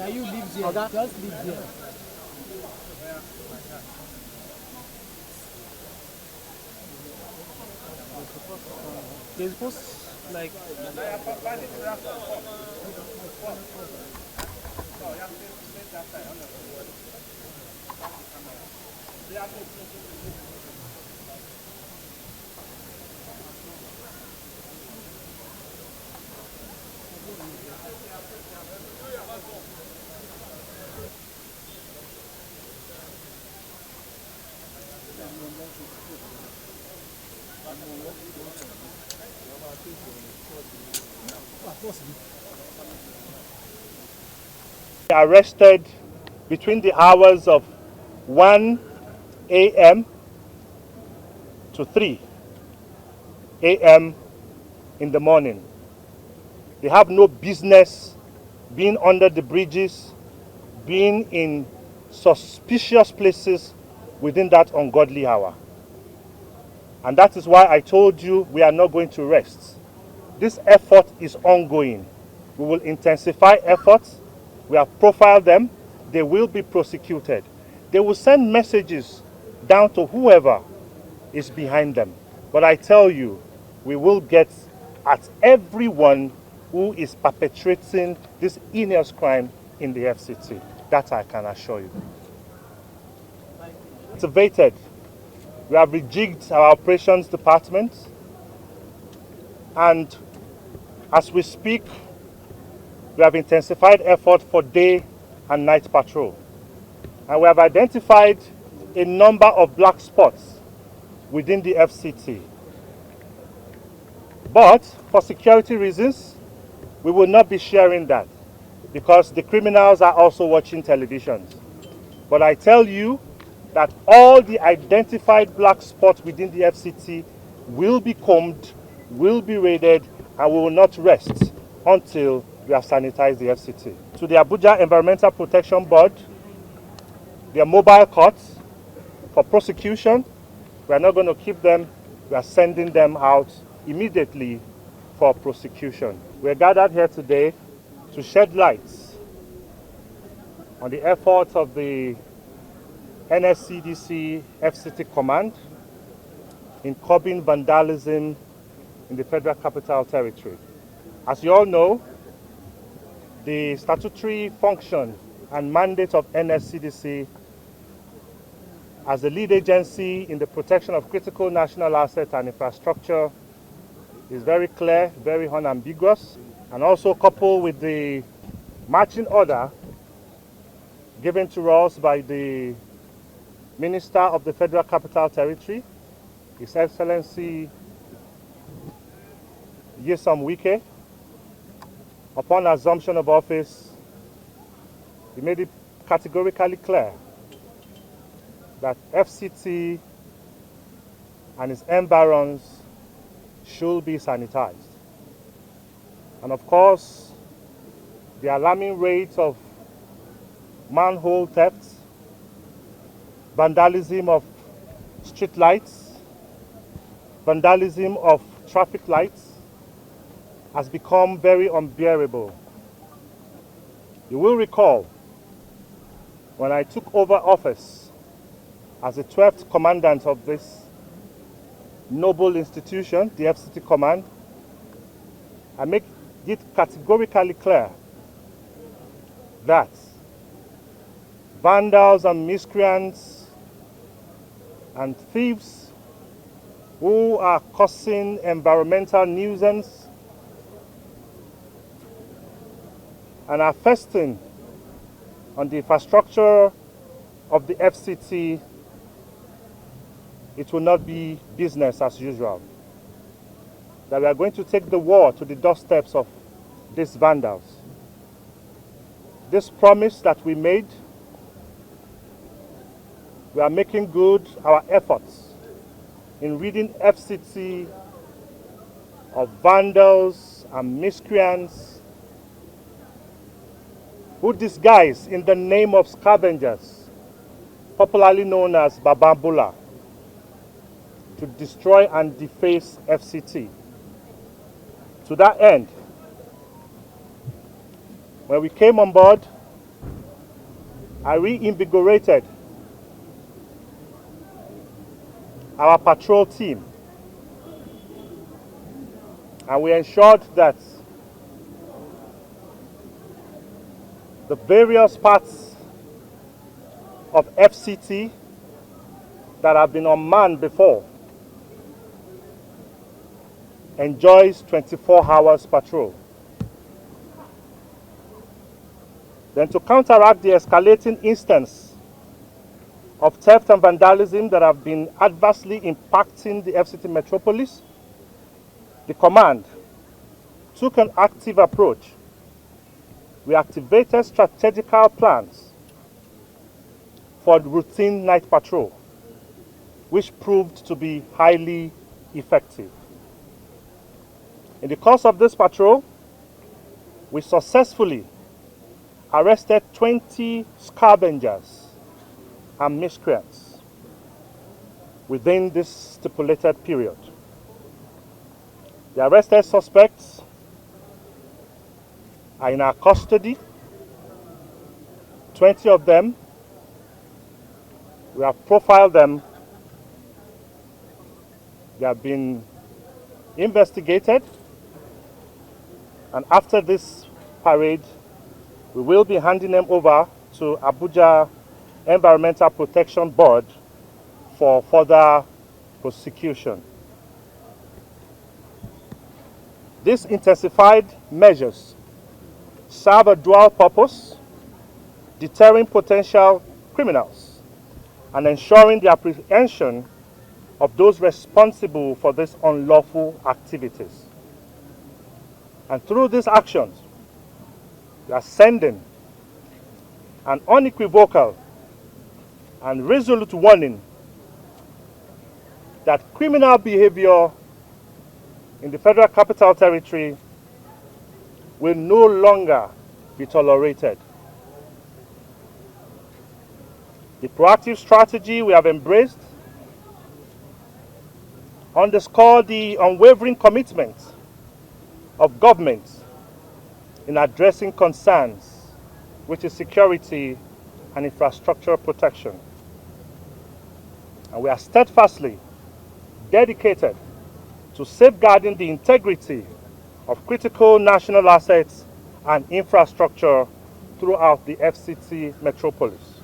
Can you leave there? Okay. Just leave there. They're supposed like. Arrested between the hours of 1 a.m. to 3 a.m. in the morning. They have no business being under the bridges, being in suspicious places within that ungodly hour. And that is why I told you we are not going to rest. This effort is ongoing. We will intensify efforts. We have profiled them. They will be prosecuted. They will send messages down to whoever is behind them. But I tell you, we will get at everyone who is perpetrating this heinous crime in the FCT. That I can assure you. Activated. We have rejigged our operations department, and as we speak, we have intensified effort for day and night patrol. And we have identified a number of black spots within the FCT. But for security reasons, we will not be sharing that because the criminals are also watching televisions. But I tell you that all the identified black spots within the FCT will be combed, will be raided, and we will not rest until we have sanitized the FCT. To the Abuja Environmental Protection Board, their mobile courts for prosecution, we are not going to keep them. We are sending them out immediately for prosecution. We are gathered here today to shed lights on the efforts of the NSCDC FCT Command in curbing vandalism in the Federal Capital Territory. As you all know, the statutory function and mandate of NSCDC as the lead agency in the protection of critical national assets and infrastructure is very clear, very unambiguous, and also coupled with the marching order given to us by the Minister of the Federal Capital Territory, His Excellency Nyesom Wike. Upon assumption of office, he made it categorically clear that FCT and its environs should be sanitized. And of course, the alarming rate of manhole thefts, vandalism of street lights, vandalism of traffic lights has become very unbearable. You will recall when I took over office as the 12th commandant of this noble institution, the FCT Command, I make it categorically clear that vandals and miscreants and thieves who are causing environmental nuisance and are feasting on the infrastructure of the FCT, it will not be business as usual. That we are going to take the war to the doorsteps of these vandals. This promise that we made, we are making good our efforts in ridding FCT of vandals and miscreants who disguise in the name of scavengers, popularly known as Bola, to destroy and deface FCT. To that end, when we came on board, I reinvigorated our patrol team, and we ensured that the various parts of FCT that have been unmanned before enjoys 24 hours patrol. Then, to counteract the escalating instance of theft and vandalism that have been adversely impacting the FCT metropolis, the command took an active approach. We activated strategical plans for routine night patrol, which proved to be highly effective. In the course of this patrol, we successfully arrested 20 scavengers and miscreants within this stipulated period. The arrested suspects are in our custody. 20 of them, we have profiled them. They have been investigated, and after this parade, we will be handing them over to Abuja Environmental Protection Board for further prosecution. These intensified measures serve a dual purpose: deterring potential criminals and ensuring the apprehension of those responsible for these unlawful activities. And through these actions, we are sending an unequivocal and resolute warning that criminal behavior in the Federal Capital Territory will no longer be tolerated. The proactive strategy we have embraced underscores the unwavering commitment of government in addressing concerns, which is security and infrastructure protection. And we are steadfastly dedicated to safeguarding the integrity of critical national assets and infrastructure throughout the FCT metropolis.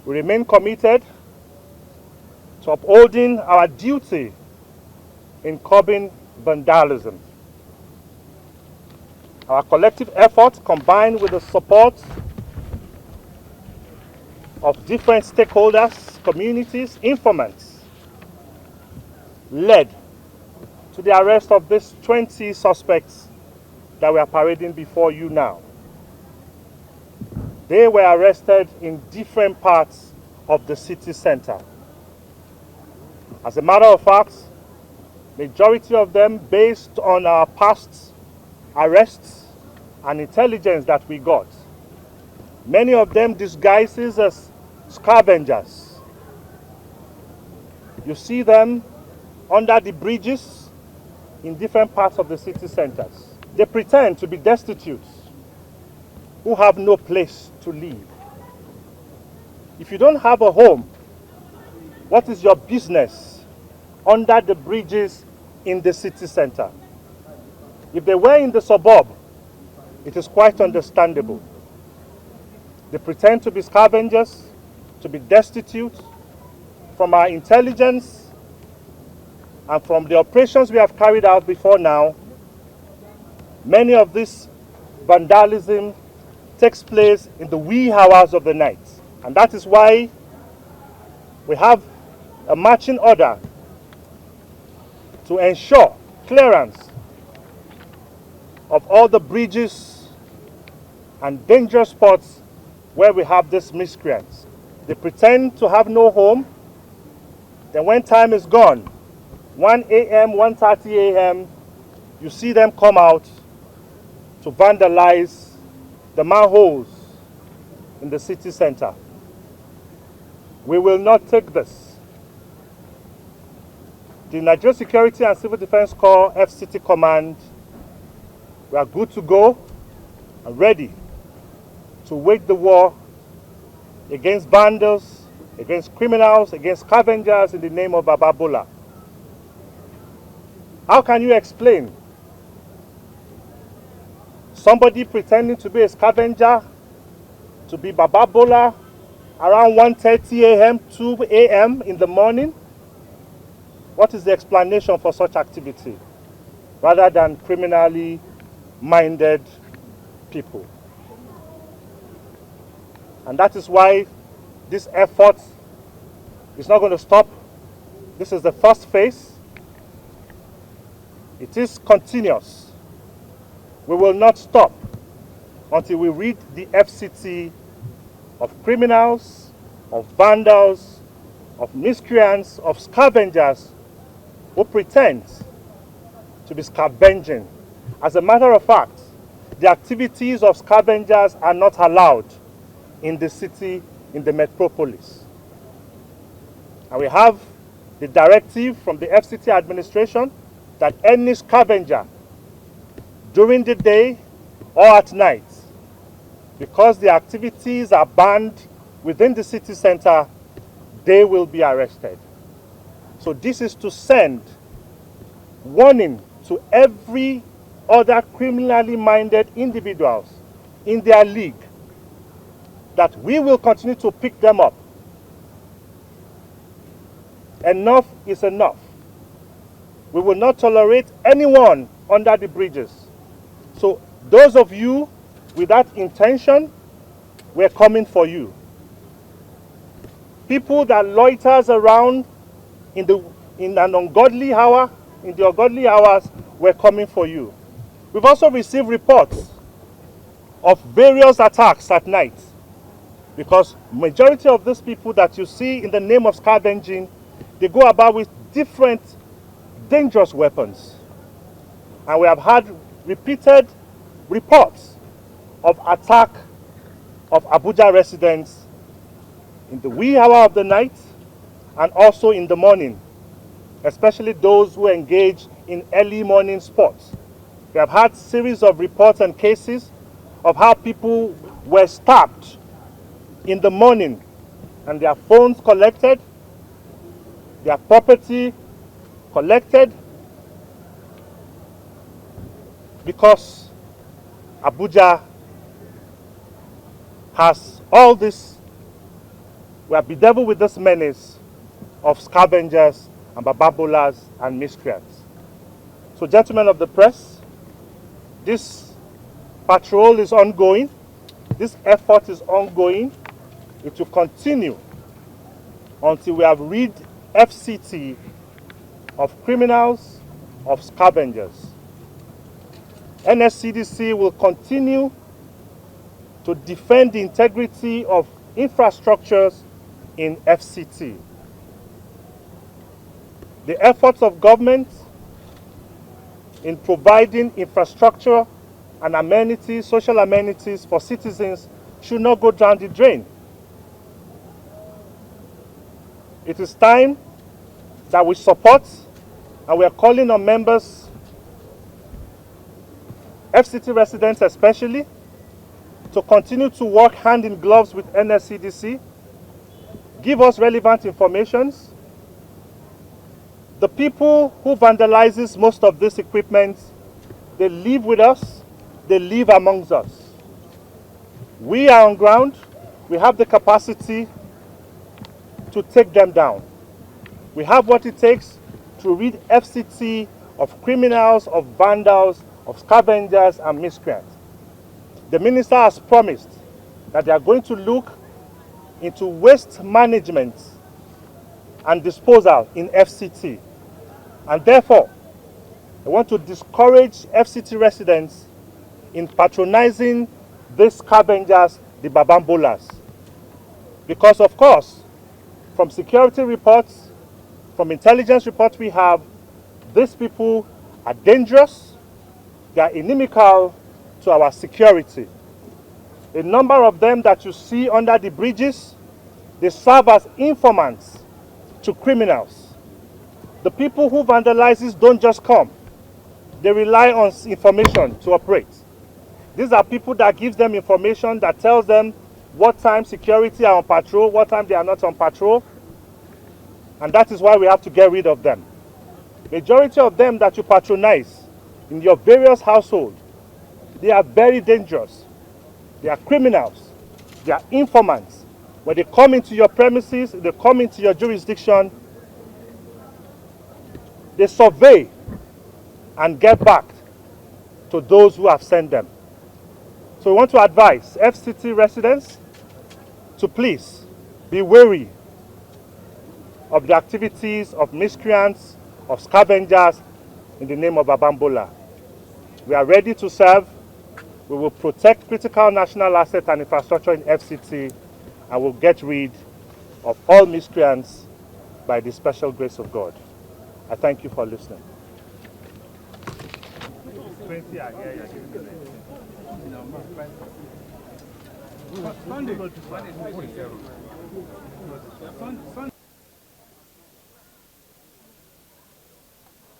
We remain committed to upholding our duty in curbing vandalism. Our collective efforts, combined with the support of different stakeholders, communities, informants, led to the arrest of these 20 suspects that we are parading before you now. They were arrested in different parts of the city center. As a matter of fact, majority of them, based on our past arrests and intelligence that we got, many of them disguises as scavengers. You see them under the bridges in different parts of the city centers. They pretend to be destitute, who have no place to live. If you don't have a home, what is your business under the bridges in the city center? If they were in the suburb, it is quite understandable. They pretend to be scavengers, to be destitute. From our intelligence and from the operations we have carried out before now, many of this vandalism takes place in the wee hours of the night. And that is why we have a marching order to ensure clearance of all the bridges and dangerous spots where we have these miscreants. They pretend to have no home. Then when time is gone, 1 a.m., 1:30 a.m., you see them come out to vandalize the manholes in the city center. We will not take this. The Nigerian Security and Civil Defense Corps FCT Command, we are good to go and ready to wage the war against vandals, against criminals, against scavengers in the name of Bola. How can you explain somebody pretending to be a scavenger, to be Bola, around 1:30 a.m., 2 a.m. in the morning? What is the explanation for such activity, rather than criminally minded people? And that is why this effort is not going to stop. This is the first phase. It is continuous. We will not stop until we rid the FCT of criminals, of vandals, of miscreants, of scavengers who pretend to be scavenging. As a matter of fact, the activities of scavengers are not allowed in the city, in the metropolis. And we have the directive from the FCT administration that any scavenger during the day or at night, because the activities are banned within the city center, they will be arrested. So this is to send warning to every other criminally minded individuals in their league that we will continue to pick them up. Enough is enough. We will not tolerate anyone under the bridges. So those of you with that intention, we're coming for you. People that loiters around in an ungodly hour, in the ungodly hours, we're coming for you. We've also received reports of various attacks at night, because majority of these people that you see in the name of scavenging, they go about with different dangerous weapons. And we have had repeated reports of attack of Abuja residents in the wee hour of the night and also in the morning, especially those who engage in early morning sports. We have had series of reports and cases of how people were stabbed in the morning and their phones collected, their property collected, because Abuja has all this. We are bedeviled with this menace of scavengers and bababolas and miscreants. So, gentlemen of the press, this patrol is ongoing. This effort is ongoing. It will continue until we have rid FCT of criminals, of scavengers. NSCDC will continue to defend the integrity of infrastructures in FCT. The efforts of government in providing infrastructure and amenities, social amenities for citizens should not go down the drain. It is time that we support, and we are calling on members, FCT residents especially, to continue to work hand in gloves with NSCDC, give us relevant informations. The people who vandalizes most of this equipment, they live with us, they live amongst us. We are on ground, we have the capacity to take them down. We have what it takes to rid FCT of criminals, of vandals, of scavengers and miscreants. The minister has promised that they are going to look into waste management and disposal in FCT. And therefore, I want to discourage FCT residents in patronizing these scavengers, the babambolas. Because of course, from security reports, from intelligence reports we have, these people are dangerous, they are inimical to our security. A number of them that you see under the bridges, they serve as informants to criminals. The people who vandalizes don't just come. They rely on information to operate. These are people that gives them information, that tells them what time security are on patrol, what time they are not on patrol. And that is why we have to get rid of them. Majority of them that you patronize in your various households, they are very dangerous. They are criminals. They are informants. When they come into your premises, they come into your jurisdiction, they survey and get back to those who have sent them. So we want to advise FCT residents to please be wary of the activities of miscreants, of scavengers in the name of Bola. We are ready to serve. We will protect critical national assets and infrastructure in FCT, and will get rid of all miscreants by the special grace of God. I thank you for listening. 20 are here, you're giving me 19.